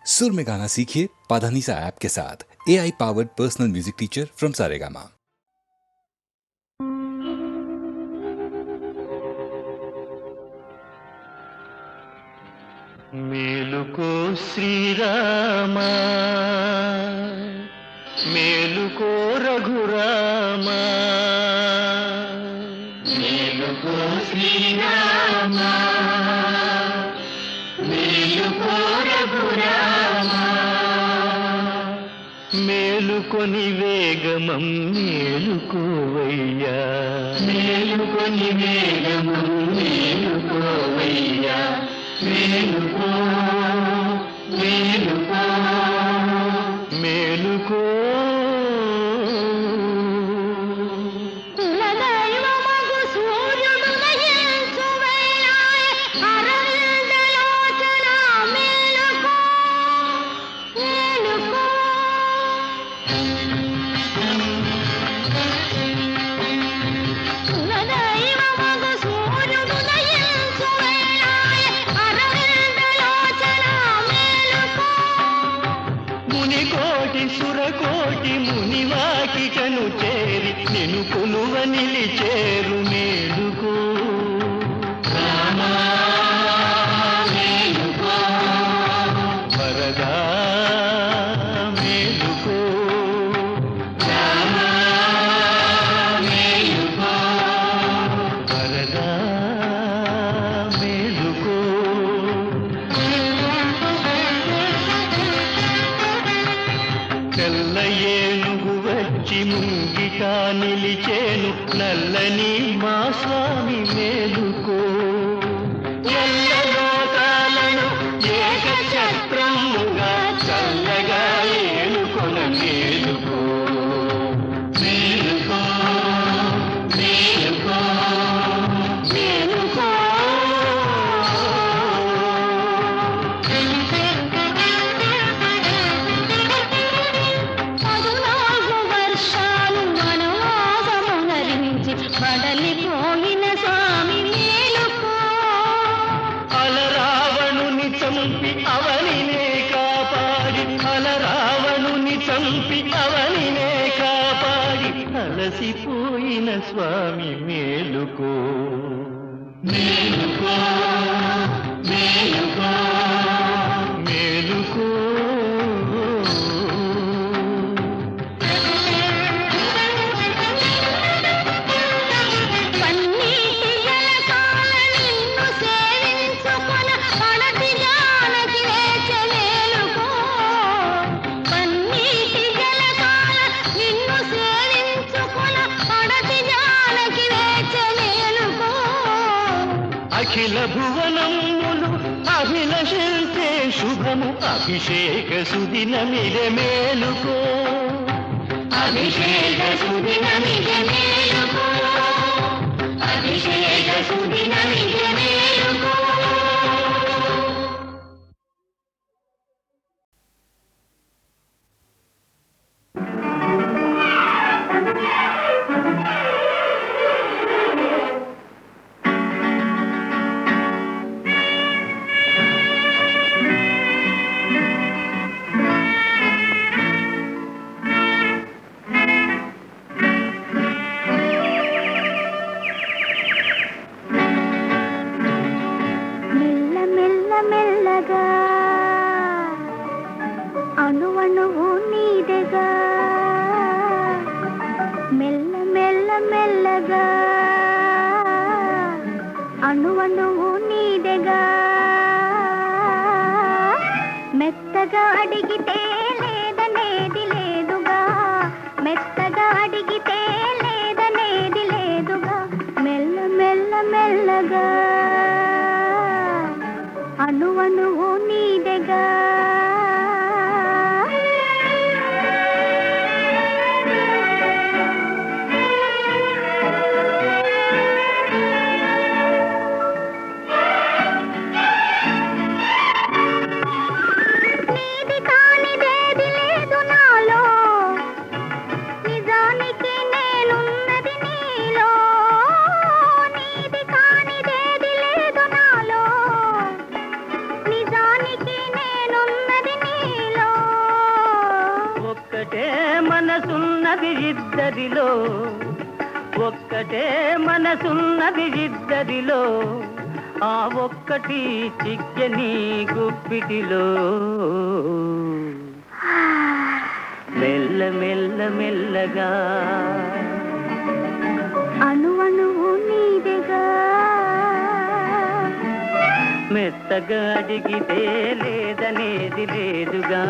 सुर में गाना सीखिए पाधानीसा ऐप के साथ। AI powered personal music teacher from Saregama. మేలుకో శ్రీరామా మేలుకో రఘురామా మేలుకో శ్రీరామా మేలుకో రఘురామా మేలుకొని వేగమం మేలుకోవయ్యా మేలుకొని వేగమం మేలుకోవయ్యా మేలుకో మేలుకో మేలుకో కులదైవమగు సూర్యుడు నయించు వేళాయె అరవిందలోచన మేలుకో మేలుకో కులదైవమగు సూర్యుడు నయించు వేళాయె అరవిందలోచన మేలుకో మునికోటి సురకోటి మునివాకికను చేరి నిను కొలువ నిలిచేరు మేలుకో రామా మేలుకో వరదా మేలుకో రామా మేలుకో వరదా మేలుకో తెల్ల ఏనుగు వచ్చి ముంగిట నిలిచేను నల్లని మా స్వామి మేలుకో ఎల్ల లోకాలను ఏకఛత్రముగా చల్లగా ఏలుకొన మేలుకో మేలుకో మేలుకో మేలుకో పదునాలుగు వర్షాలు వనవాసమునరించి బడలిపోయిన స్వామి మేలుకో అలరావణుని చంపి అవనినే కాపాడి అలరావణుని చంపి అవనినే కాపాడి అలసిపోయిన స్వామి మేలుకో మేలుకో మేలుకో మేలుకో పన్నీటి జలకాల నిన్ను సేవించుకొన పడతి జానకి వేచె మేలుకో పన్నీటి జలకాల నిన్ను సేవించుకొన పడతి జానకి వేచె మేలుకో అఖిల భువనములు అభిలషించే శుభము అభిషేక సుదినమిదే మేలుకో అభిషేక సుదినమిదే మేలుకో అభిషేక సుదినమిదే మేలుకో మెల్ల మెల్ల మెల్లగా అణువణువు నీదెగా మెల్ల మెల్ల మెల్లగా అణువణువు నీదెగా మెత్తగా అడిగితే లేదనేది లేదుగా మెత్తగా అడిగితే లేదనేది లేదుగా మెల్ల మెల్ల మెల్లగా అణువణువు నీదెగా నీది కానిదే ఒక్కటే మనసున్నది ఇద్దరిలో, ఒక్కటే మనసున్నది ఇద్దరిలో, ఆ ఒక్కటి చిక్కని గుప్పిటిలో. మెల్ల మెల్ల మెల్లగా అణువణువు నీదెగా, మెత్తగా అడిగితే లేదనేది లేదుగా,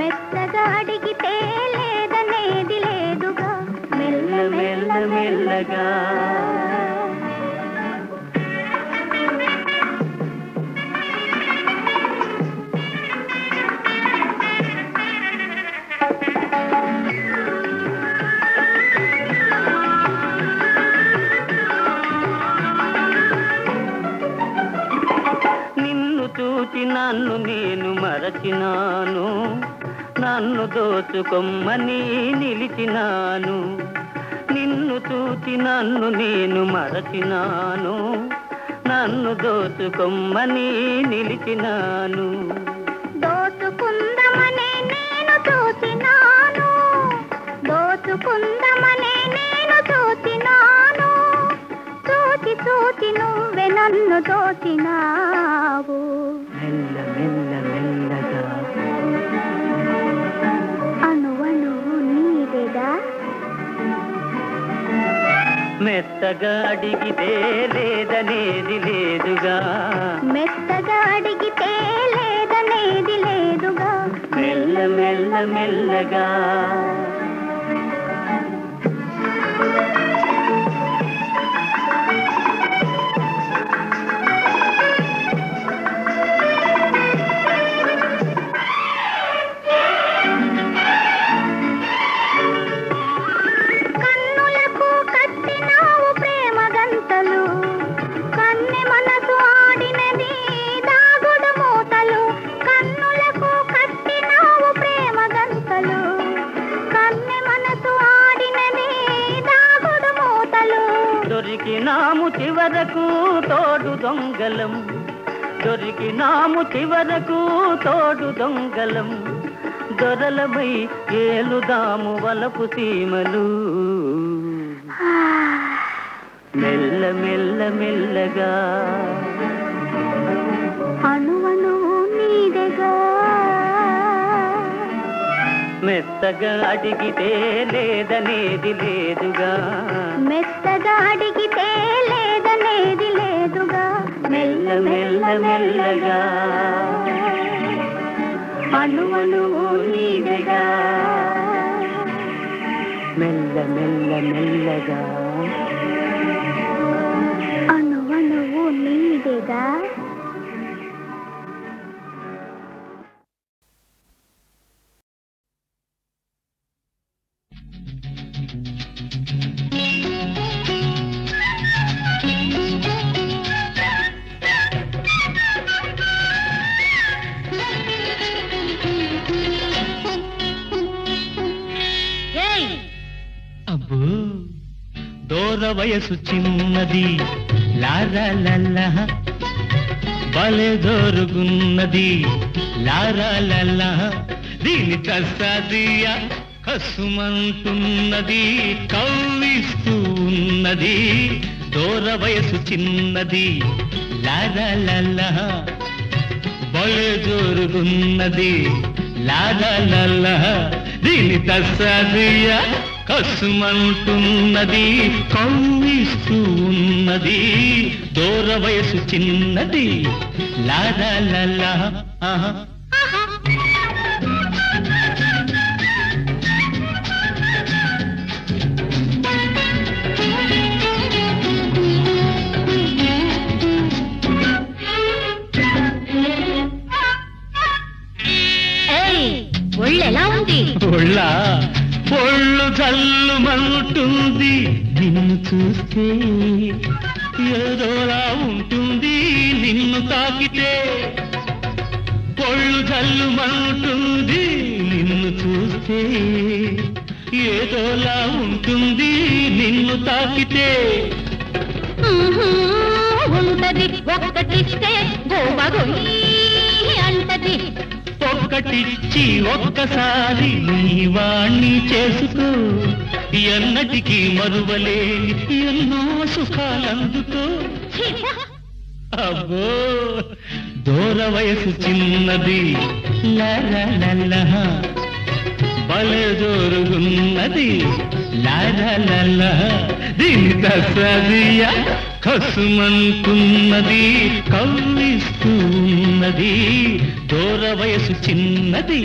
మెత్తగా అడిగితే లేదనేది లేదుగా, మెల్ల మెల్ల మెల్లగా. చూచి నన్ను నేను మరచినాను, నన్ను దోచుకొమ్మని నిలిచినాను. నిన్ను చూచి నన్ను నేను మరచినాను, నన్ను దోచుకొమ్మని నిలిచినాను. దోచుకుందమనే నేను చూచినాను, దోచుకుందమనే నేను చూచినాను, చూచి చూచి నువ్వే నన్ను దోచినావు. మెల్ల మెల్ల మెల్లగా అణువణువు నీదెగా, మెత్తగా అడిగితే లేదనేది లేదుగా, మెత్తగా అడిగితే లేదనేది లేదుగా, మెల్ల మెల్ల మెల్లగా. కన్నులకు కట్టినావు ప్రేమ గంతలు, కన్నె మనసు ఆడినది దాగుడు మూతలు. కన్నులకు కట్టినావు ప్రేమ గంతలు, కన్నె మనసు ఆడినది దాగుడు మూతలు. దొరికినాము చివరకు తోడు దొంగలం, దొరికినాము చివరకు తోడు దొంగలం. దొరలమై ఏలుదాము వలపు సీమలు. మెల్ల మెల్ల మెల్లగా అణువణువు నీదెగా, మెత్తగా అడిగితే లేదనేది లేదుగా, మెత్తగా అడిగితే లేదనేది లేదుగా, మెల్ల మెల్ల మెల్లగా. అణువణువు నీదెగా, మెల్ల మెల్ల మెల్లగా. అణువణువు నీదెగా. అబ్బో దూర వయసు చిన్నది, లారాలల్ల భలే దోరుగున్నది, లారాలల్ల దీని కసాదియ కసుమంటున్నది, కవ్విస్తూ ఉన్నది. దూర వయసు చిన్నది, లారాలల్ల భలే దోరుగున్నది, లారాలల్ల దీని కసాదియ కసుమంటున్నది, కవ్విస్తూ ఉన్నది. దూర వయసు చిన్నది, లారాలల్ల. ఒళ్ళెలా ఉంది? ఒళ్ళ ఒళ్ళు జల్లుమంటుంది, నిన్ను చూస్తే ఏదోలా ఉంటుంది, నిన్ను తాకితే. ఒళ్ళు జల్లుమంటుంది, నిన్ను చూస్తే ఏదోలా ఉంటుంది, నిన్ను తాకితే. ఉంటది ఒక్కటిస్తే గోబగొయ్యి అంటది, ఒక్కటిచ్చి ఒక్కసారి నీ వాణ్ణి చేసుకో, ఎన్నటికీ మరువలేని ఎన్నో సుఖాలందుకో. అబ్బో దూర వయసు చిన్నది లలలల, భలే జోరుగున్నది లలలల, దీని దసదియ కసుమంటున్నది కవ్విస్తున్నది. దూర వయసు చిన్నది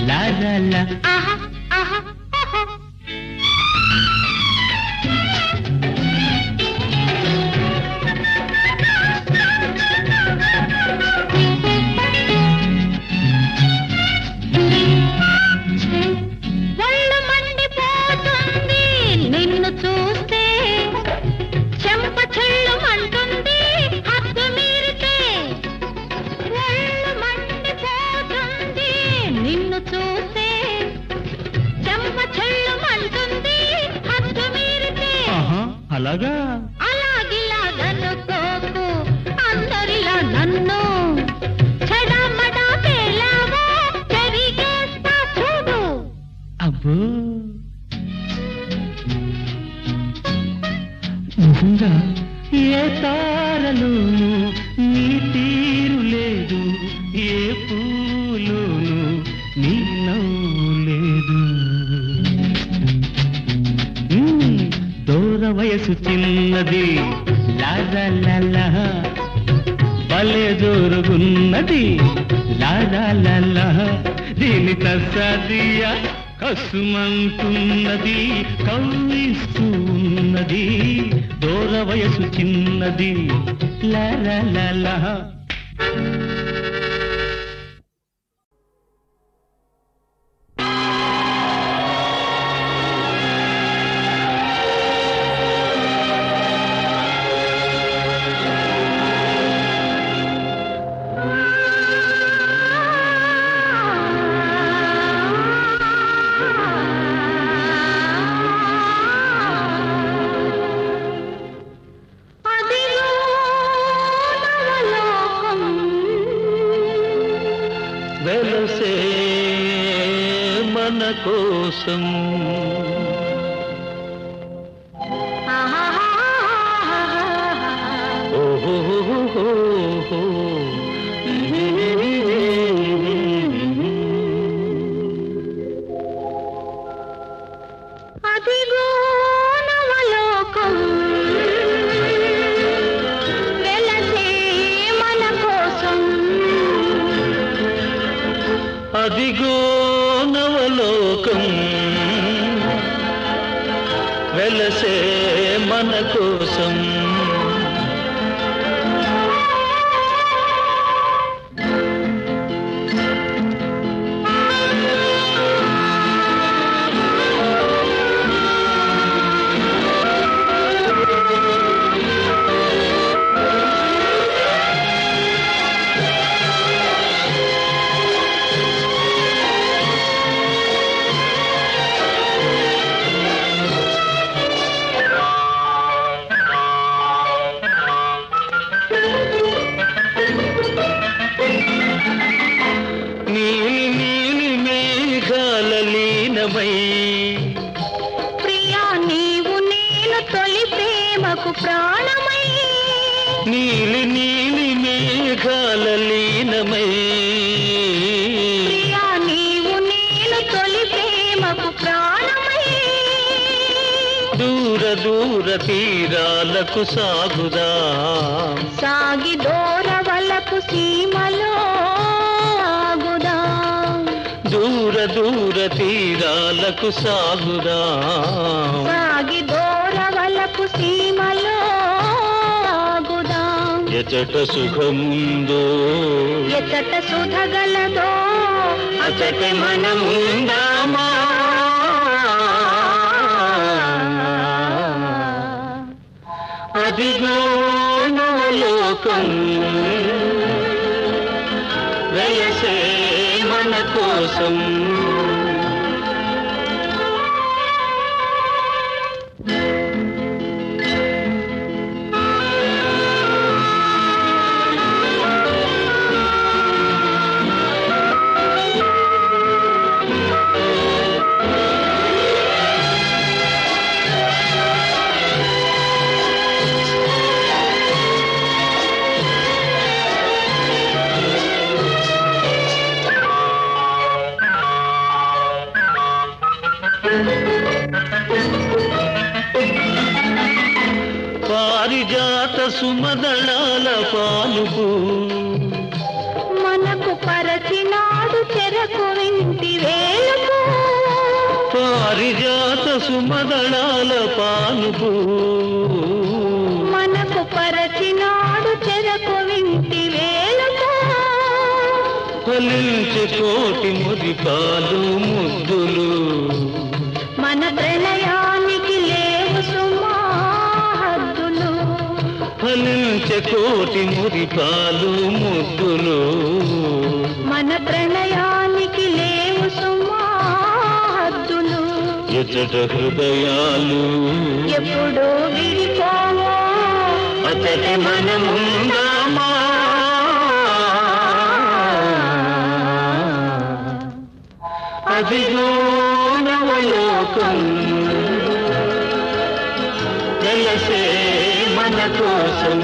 లలల. ఆహా ఆహా ఆహా. ఒళ్ళు మండిపోతుంది నిన్ను చూస్తే, చెంప చెళ్ళుమంటుంది హద్దు మీరితే. ఒళ్ళు మండిపోతుంది నిన్ను చూస్తే, చెంప చెళ్ళుమంటుంది హద్దు మీరితే. అలాగా అలాగిలాగనుకోకు అందరిలా నన్ను, చెడమడా పేలావో చెరిగేస్తా చూడు. అబ్బో నిజంగా ఏ తారలోను నీ తీరు లేదు, ఏ పూలోను నీ నవ్వు లేదు. దూర వయసు చిన్నది లాల, భలే జోరుగున్నది లాల, దీని తసదియ కసుమంటున్నది కవ్విస్తున్నది. దూర వయసు చిన్నది లలలల. అదిగో నవలోకం, వెలసే మన కోసం. ఓహో అదిగో నవలోకం, వెలసే మన కోసం. అదిగో నవలోకం, వెలసే మన కోసం. నీలి నీలి మేఘాల లీనమై, ప్రియా నీవు నేను తొలి ప్రేమకు ప్రాణమై. నీలి నీలి మేఘాల లీనమై, ప్రియా నీవు నేను తొలి ప్రేమకు ప్రాణమై. దూర దూర తీరాలకు సాగుదా, సాగి దూరవలకు సీమలో ఆగుదా. దూర దూర తీరాలకు సాగుదా, సాగి దూరవలకు సీమలో ఆగుదా. ఎచట సుఖముందో ఎచ్చట సుధగలదో అచట మనముందామా. అదిగో నవలోకం, వెలసే మన కోసం. సుమదళాల పాలుపు మనకు పరచినాడు చెరకు వింటి వేలుపు పారిజాత సుమదళాల పాలుపు మనకు పరచినాడు చెరకు వింటి వేలుపు ఫలించే కోటి మురిపాలు ముద్దులు మన ప్రణయానికి లేవు సుమా హద్దులు ఫలించే కోటి మురిపాలు ముద్దులు మన ప్రణయానికి లేవు సుమా హద్దులు ఎచ్చట హృదయాలు ఎప్పుడు విడిపోవో అతటి మనముందామా అదిగో నవలోకం వెలసే మన కోసం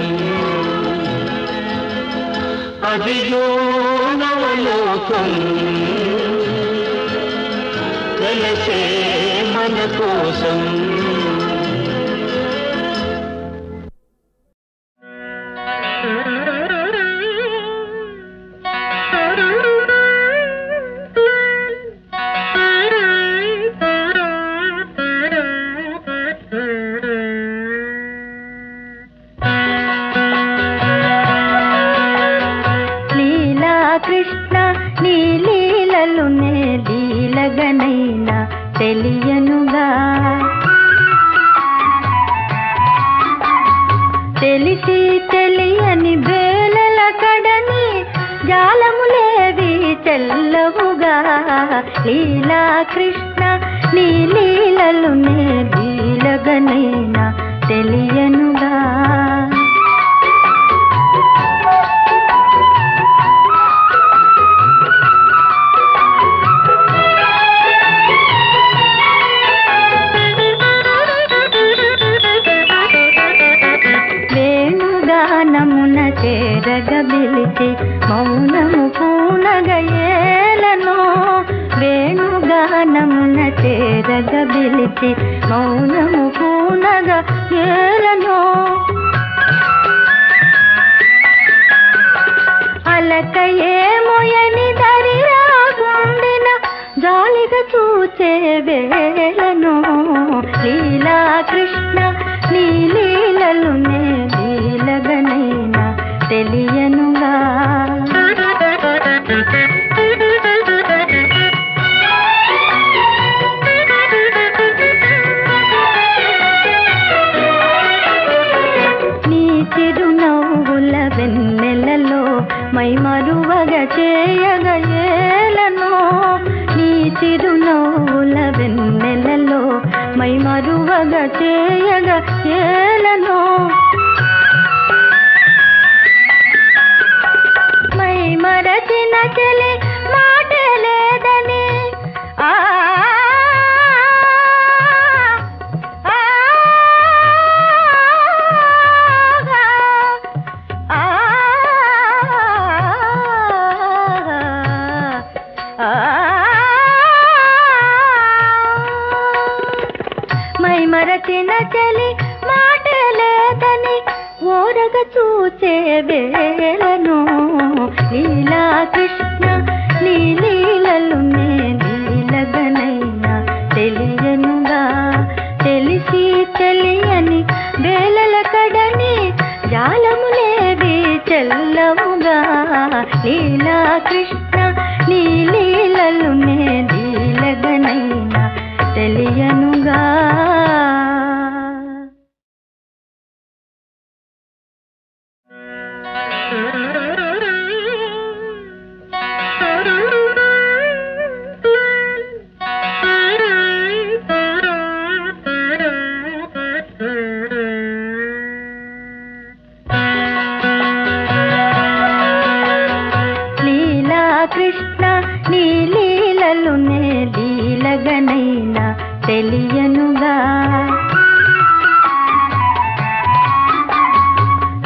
అదిగో నవలోకం వెలసే మన కోసం కృష్ణ నీ లీలలునే లీలగనైనా తెలియనుగా తెలిసి తెలియని వేలల కడని జాలములేవి చెల్లవుగా లీలా కృష్ణ నీ లీలలునే లీలగనైనా తెలియనుగా వేణుగానమున చేరగబిలిచి మౌనము పూనగయేలను వేణుగానమున చేరగబిలిచి మౌనము పూనగయేలను అలకయే మొయని దరిరాగుండిన జాలిగా చూచే వేళను లీలా కృష్ణ నీ లీలలునే లీలగనైనా తెలియనుగా నీ చిరునవ్వుల వెన్నెలలో మైమరువగ చేయగయేలను నీ చిరునవ్వుల వెన్నెలలో మైమరువగ చేయగయేలను మైమరచిన చెలి మాటే లేదని ఆ మైమరచిన చలి మాట లేదని ఓరగ చూచే వేళను లీలా కృష్ణ నీ లీలలునే లీలగనైనా తెలియనుగా తెలిసి తెలియని వేళల కడని జాలములేవి చెల్లవుగా లీలా కృష్ణ నీ లీలలునే లీలగనైనా తెలియనుగా లీలా కృష్ణ నీ లీలలునే లీలగనైనా తెలియనుగా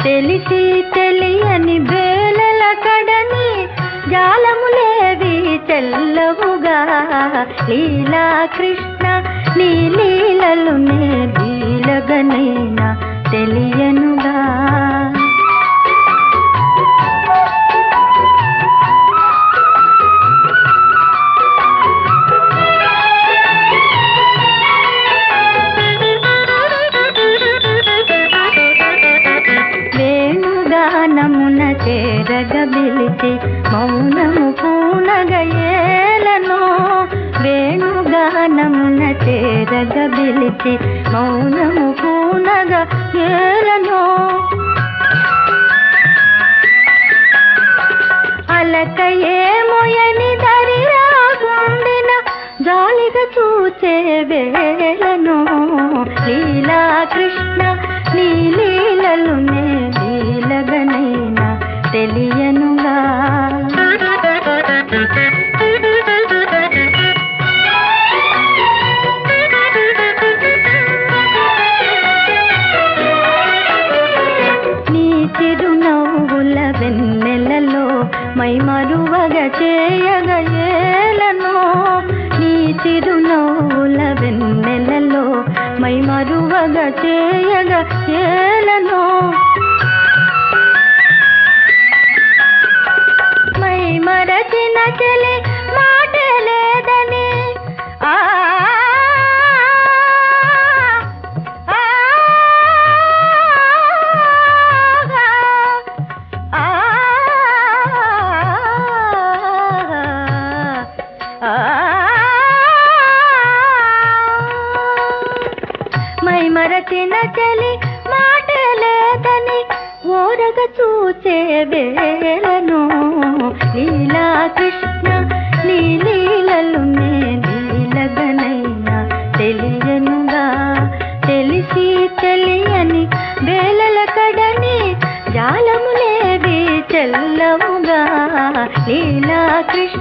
తెలిసి తెలియని వేళల కడని జాలములేవి చెల్లవుగా లీలా కృష్ణ నీ లీలలునే లీలగనైనా తెలియనుగా మెల్లగ పిలిచి మౌనము పూనగా ఏలనో అలక ఏమోయని దరిరాగుండిన జాలిగా చూచే వేళను లీలా కృష్ణ నీ లీలలు నే లీలగనైనా తెలియనుగా నీ చిరునవ్వుల వెన్నెలలో మై మరువగ చేయగ ఏలనో నీ చిరునవ్వుల వెన్నెలలో మై మరువగ చేయగ ఏలనో మై మరచిన చెలి మాటే లేదని ఆ మై మరచిన చలి మాట లేదని ఓరగ చూచే వేళను లీలా కృష్ణ నీ లీలలు నే లీలగనైనా తెలియనుగా తెలిసి తెలియని వేళల కడని జాలములేవి చెల్లవుగా లీలా కృష్ణ